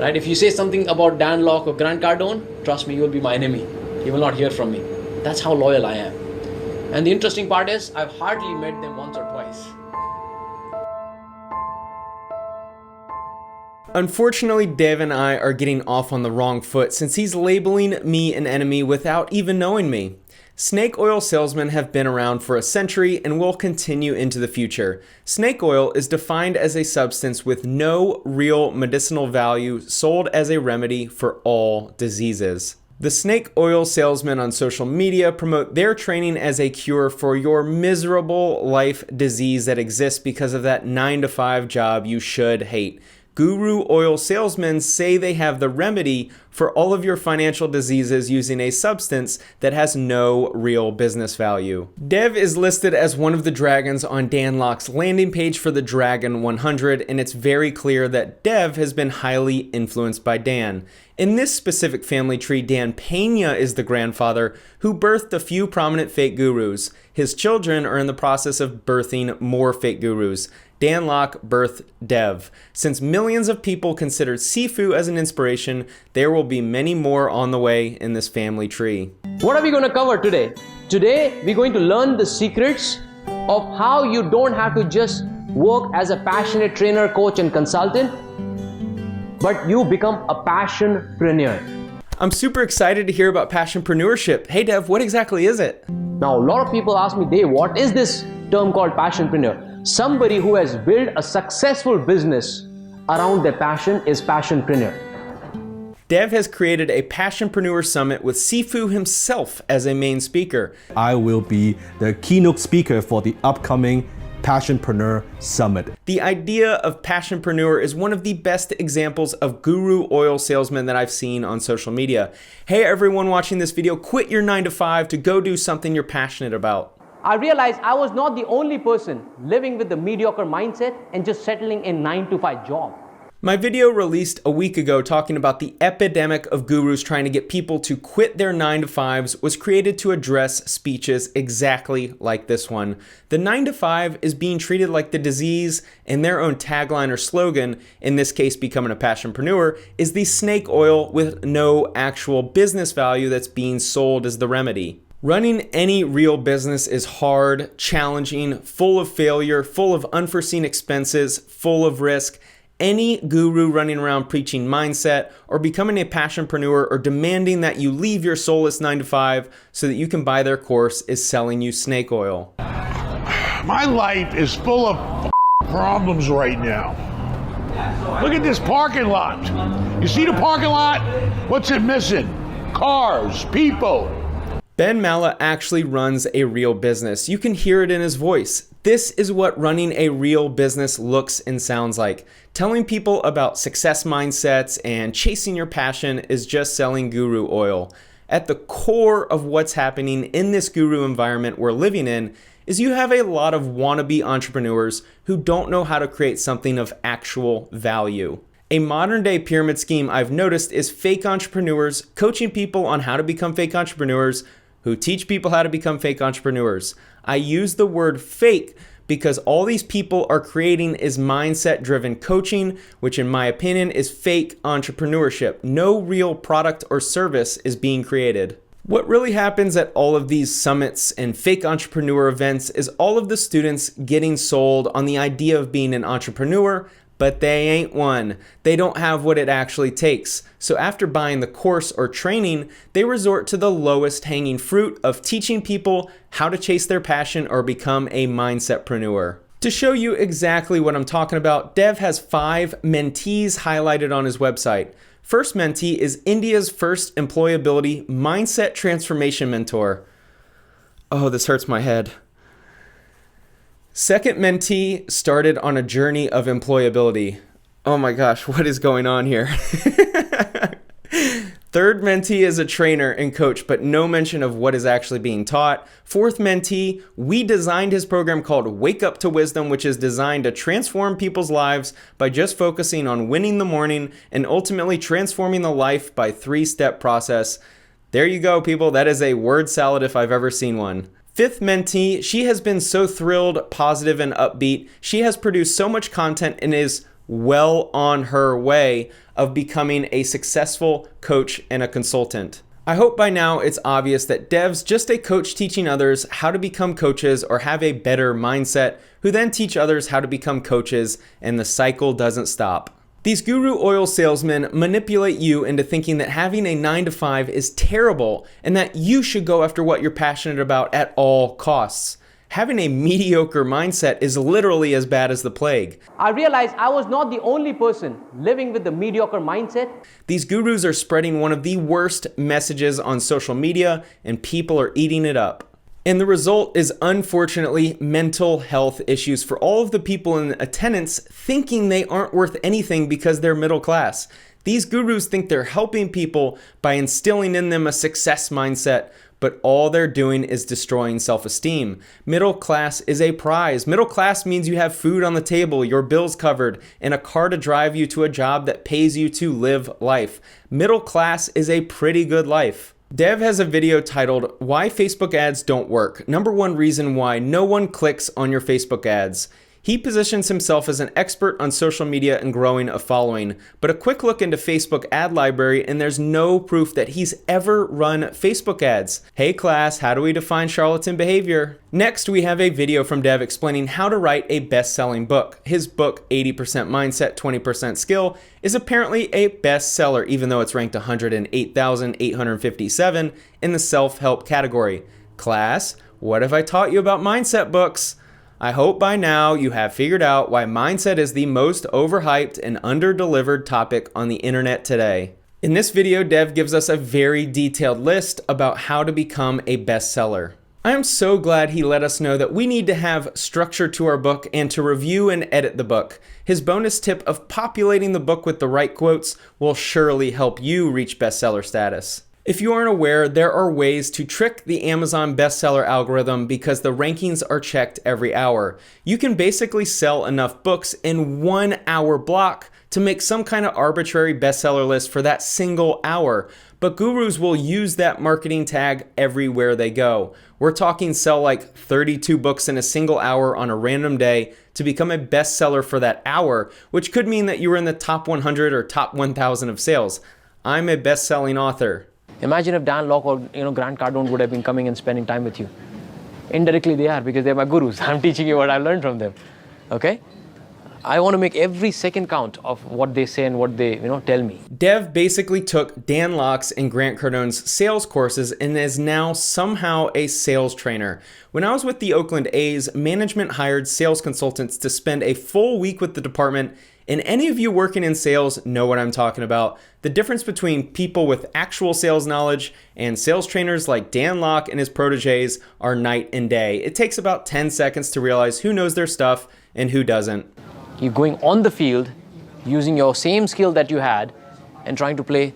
right? If you say something about Dan Lok or Grant Cardone, trust me, you will be my enemy. You will not hear from me. That's how loyal I am. And the interesting part is, I've hardly met them once or twice. Unfortunately, Dev and I are getting off on the wrong foot since he's labeling me an enemy without even knowing me. Snake oil salesmen have been around for a century and will continue into the future. Snake oil is defined as a substance with no real medicinal value sold as a remedy for all diseases. The snake oil salesmen on social media promote their training as a cure for your miserable life disease that exists because of that 9-to-5 job you should hate. Guru oil salesmen say they have the remedy for all of your financial diseases using a substance that has no real business value. Dev is listed as one of the dragons on Dan Lok's landing page for the Dragon 100, and it's very clear that Dev has been highly influenced by Dan. In this specific family tree, Dan Pena is the grandfather who birthed a few prominent fake gurus. His children are in the process of birthing more fake gurus. Dan Lok birthed Dev. Since millions of people consider Sifu as an inspiration, there will be many more on the way in this family tree. What are we going to cover today? Today, we're going to learn the secrets of how you don't have to just work as a passionate trainer, coach, and consultant, but you become a passionpreneur. I'm super excited to hear about passionpreneurship. Hey Dev, what exactly is it? Now, a lot of people ask me, Dave, what is this term called passionpreneur? Somebody who has built a successful business around their passion is passionpreneur. Dev has created a Passionpreneur Summit with Sifu himself as a main speaker. I will be the keynote speaker for the upcoming Passionpreneur Summit. The idea of Passionpreneur is one of the best examples of guru oil salesmen that I've seen on social media. Hey everyone watching this video, quit your 9-to-5 to go do something you're passionate about. I realized I was not the only person living with the mediocre mindset and just settling in 9-to-5 job. My video released a week ago talking about the epidemic of gurus trying to get people to quit their 9-to-5s was created to address speeches exactly like this one. The 9-to-5 is being treated like the disease, and their own tagline or slogan, in this case becoming a passionpreneur, is the snake oil with no actual business value that's being sold as the remedy. Running any real business is hard, challenging, full of failure, full of unforeseen expenses, full of risk. Any guru running around preaching mindset or becoming a passionpreneur or demanding that you leave your soulless 9-to-5 so that you can buy their course is selling you snake oil. My life is full of problems right now. Look at this parking lot. You see the parking lot? What's it missing? Cars, people. Ben Mallah actually runs a real business. You can hear it in his voice. This is what running a real business looks and sounds like. Telling people about success mindsets and chasing your passion is just selling guru oil. At the core of what's happening in this guru environment we're living in is you have a lot of wannabe entrepreneurs who don't know how to create something of actual value. A modern day pyramid scheme I've noticed is fake entrepreneurs coaching people on how to become fake entrepreneurs who teach people how to become fake entrepreneurs. I use the word fake because all these people are creating is mindset-driven coaching, which in my opinion is fake entrepreneurship. No real product or service is being created. What really happens at all of these summits and fake entrepreneur events is all of the students getting sold on the idea of being an entrepreneur, but they ain't one. They don't have what it actually takes. So after buying the course or training, they resort to the lowest hanging fruit of teaching people how to chase their passion or become a mindsetpreneur. To show you exactly what I'm talking about, Dev has 5 mentees highlighted on his website. First mentee is India's first employability mindset transformation mentor. Oh, this hurts my head. Second mentee started on a journey of employability. Oh my gosh, what is going on here? Third mentee is a trainer and coach, but no mention of what is actually being taught. Fourth mentee, we designed his program called Wake Up to Wisdom, which is designed to transform people's lives by just focusing on winning the morning and ultimately transforming the life by 3-step process. There you go, people. That is a word salad if I've ever seen one. Fifth mentee, she has been so thrilled, positive, and upbeat. She has produced so much content and is well on her way of becoming a successful coach and a consultant. I hope by now it's obvious that Dev's just a coach teaching others how to become coaches or have a better mindset, who then teach others how to become coaches, and the cycle doesn't stop. These guru oil salesmen manipulate you into thinking that having a 9-to-5 is terrible and that you should go after what you're passionate about at all costs. Having a mediocre mindset is literally as bad as the plague. I realized I was not the only person living with the mediocre mindset. These gurus are spreading one of the worst messages on social media, and people are eating it up. And the result is, unfortunately, mental health issues for all of the people in attendance, thinking they aren't worth anything because they're middle class. These gurus think they're helping people by instilling in them a success mindset, but all they're doing is destroying self-esteem. Middle class is a prize. Middle class means you have food on the table, your bills covered, and a car to drive you to a job that pays you to live life. Middle class is a pretty good life. Dev has a video titled, "Why Facebook Ads Don't Work. #1 reason why no one clicks on your Facebook ads." He positions himself as an expert on social media and growing a following, but a quick look into Facebook ad library and there's no proof that he's ever run Facebook ads. Hey class, how do we define charlatan behavior? Next, we have a video from Dev explaining how to write a best-selling book. His book, 80% Mindset, 20% Skill, is apparently a bestseller, even though it's ranked 108,857 in the self-help category. Class, what have I taught you about mindset books? I hope by now you have figured out why mindset is the most overhyped and under-delivered topic on the internet today. In this video, Dev gives us a very detailed list about how to become a bestseller. I am so glad he let us know that we need to have structure to our book and to review and edit the book. His bonus tip of populating the book with the right quotes will surely help you reach bestseller status. If you aren't aware, there are ways to trick the Amazon bestseller algorithm because the rankings are checked every hour. You can basically sell enough books in 1 hour block to make some kind of arbitrary bestseller list for that single hour. But gurus will use that marketing tag everywhere they go. We're talking sell like 32 books in a single hour on a random day to become a bestseller for that hour, which could mean that you were in the top 100 or top 1,000 of sales. I'm a best-selling author. Imagine if Dan Locke or Grant Cardone would have been coming and spending time with you. Indirectly they are, because they're my gurus. I'm teaching you what I learned from them. Okay? I want to make every second count of what they say and what they tell me. Dev basically took Dan Locke's and Grant Cardone's sales courses and is now somehow a sales trainer. When I was with the Oakland A's, management hired sales consultants to spend a full week with the department. And any of you working in sales know what I'm talking about. The difference between people with actual sales knowledge and sales trainers like Dan Locke and his proteges are night and day. It takes about 10 seconds to realize who knows their stuff and who doesn't. You're going on the field, using your same skill that you had and trying to play,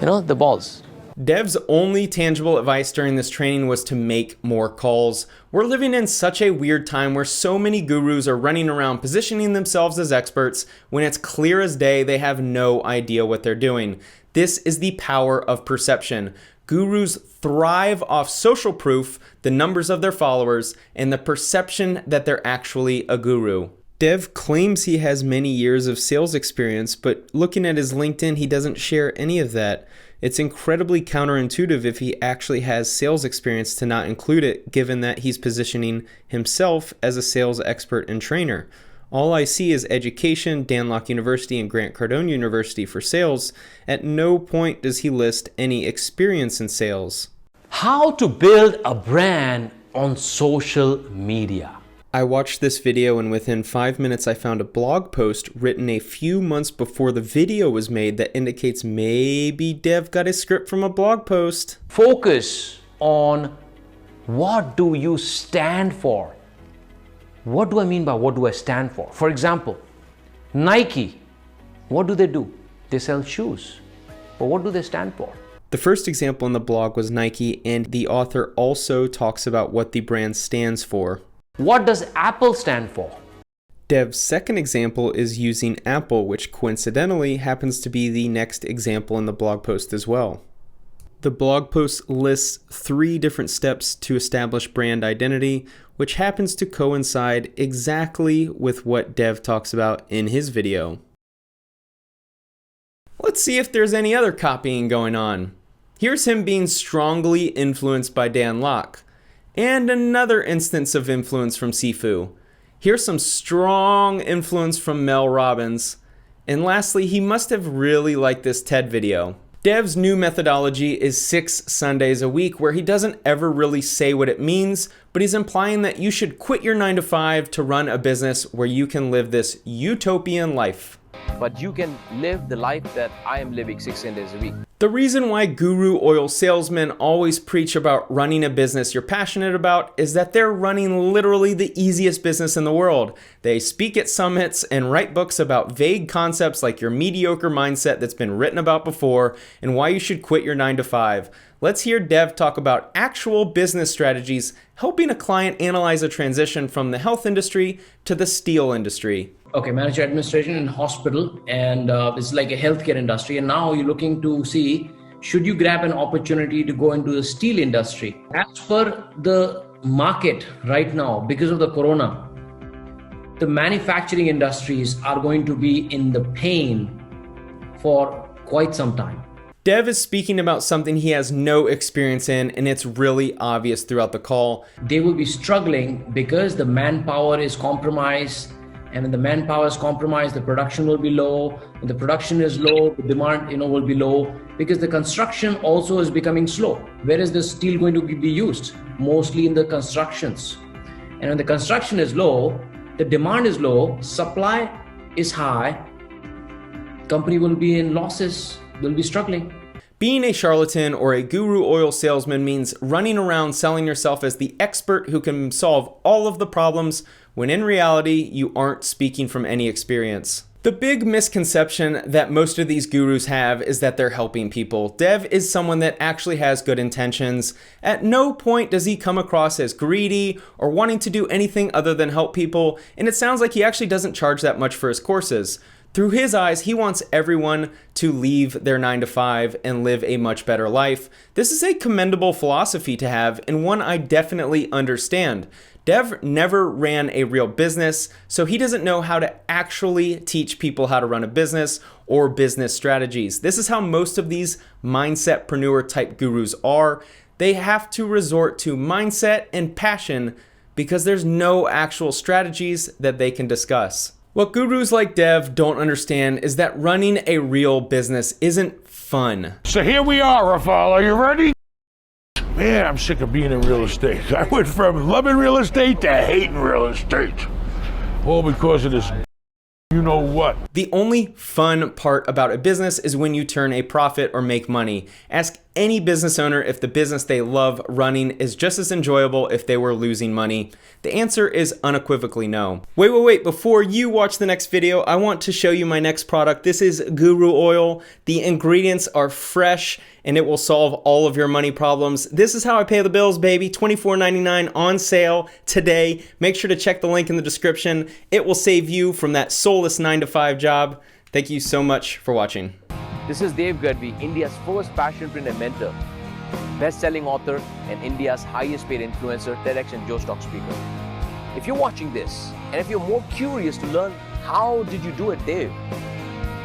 the balls. Dev's only tangible advice during this training was to make more calls. We're living in such a weird time where so many gurus are running around positioning themselves as experts when it's clear as day they have no idea what they're doing. This is the power of perception. Gurus thrive off social proof, the numbers of their followers, and the perception that they're actually a guru. Dev claims he has many years of sales experience, but looking at his LinkedIn, he doesn't share any of that. It's incredibly counterintuitive if he actually has sales experience to not include it, given that he's positioning himself as a sales expert and trainer. All I see is education, Dan Locke University and Grant Cardone University for sales. At no point does he list any experience in sales. How to build a brand on social media. I watched this video and within 5 minutes I found a blog post written a few months before the video was made that indicates maybe Dev got his script from a blog post. Focus on what do you stand for. What do I mean by what do I stand for? For example, Nike, what do? They sell shoes. But what do they stand for? The first example in the blog was Nike, and the author also talks about what the brand stands for. What does Apple stand for? Dev's second example is using Apple, which coincidentally happens to be the next example in the blog post as well. The blog post lists 3 different steps to establish brand identity, which happens to coincide exactly with what Dev talks about in his video. Let's see if there's any other copying going on. Here's him being strongly influenced by Dan Lok, and another instance of influence from Sifu. Here's some strong influence from Mel Robbins, and lastly, he must have really liked this TED video. Dev's new methodology is 6 Sundays a week, where he doesn't ever really say what it means, but he's implying that you should quit your 9 to 5 to run a business where you can live this utopian life. But you can live the life that I am living 6 days a week. The reason why guru oil salesmen always preach about running a business you're passionate about is that they're running literally the easiest business in the world. They speak at summits and write books about vague concepts like your mediocre mindset that's been written about before and why you should quit your 9 to 5. Let's hear Dev talk about actual business strategies helping a client analyze a transition from the health industry to the steel industry. Okay, manager administration in hospital, and it's like a healthcare industry. And now you're looking to see, should you grab an opportunity to go into the steel industry? As per the market right now, because of the corona, the manufacturing industries are going to be in the pain for quite some time. Dev is speaking about something he has no experience in, and it's really obvious throughout the call. They will be struggling because the manpower is compromised. And when the manpower is compromised, the production will be low. When the production is low, the demand, will be low, because the construction also is becoming slow. Where is the steel going to be used? Mostly in the constructions. And when the construction is low, the demand is low, supply is high, company will be in losses, will be struggling. Being a charlatan or a guru oil salesman means running around selling yourself as the expert who can solve all of the problems, when in reality, you aren't speaking from any experience. The big misconception that most of these gurus have is that they're helping people. Dev is someone that actually has good intentions. At no point does he come across as greedy or wanting to do anything other than help people, and it sounds like he actually doesn't charge that much for his courses. Through his eyes, he wants everyone to leave their 9 to 5 and live a much better life. This is a commendable philosophy to have, and one I definitely understand. Dev never ran a real business, so he doesn't know how to actually teach people how to run a business or business strategies. This is how most of these mindsetpreneur type gurus are. They have to resort to mindset and passion because there's no actual strategies that they can discuss. What gurus like Dev don't understand is that running a real business isn't fun. So here we are, Rafal. Are you ready? Man, I'm sick of being in real estate. I went from loving real estate to hating real estate. All because of this you know what. The only fun part about a business is when you turn a profit or make money. Ask any business owner if the business they love running is just as enjoyable if they were losing money. The answer is unequivocally no. Wait, before you watch the next video, I want to show you my next product. This is Guru Oil. The ingredients are fresh and it will solve all of your money problems. This is how I pay the bills, baby. $24.99 on sale today. Make sure to check the link in the description. It will save you from that soulless 9-to-5 job. Thank you so much for watching. This is Gadhvi, India's first passionpreneur mentor, best-selling author, and India's highest paid influencer, TEDx and Joe Stock speaker. If you're watching this, and if you're more curious to learn how did you do it, Dave,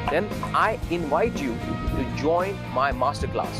then I invite you to join my masterclass.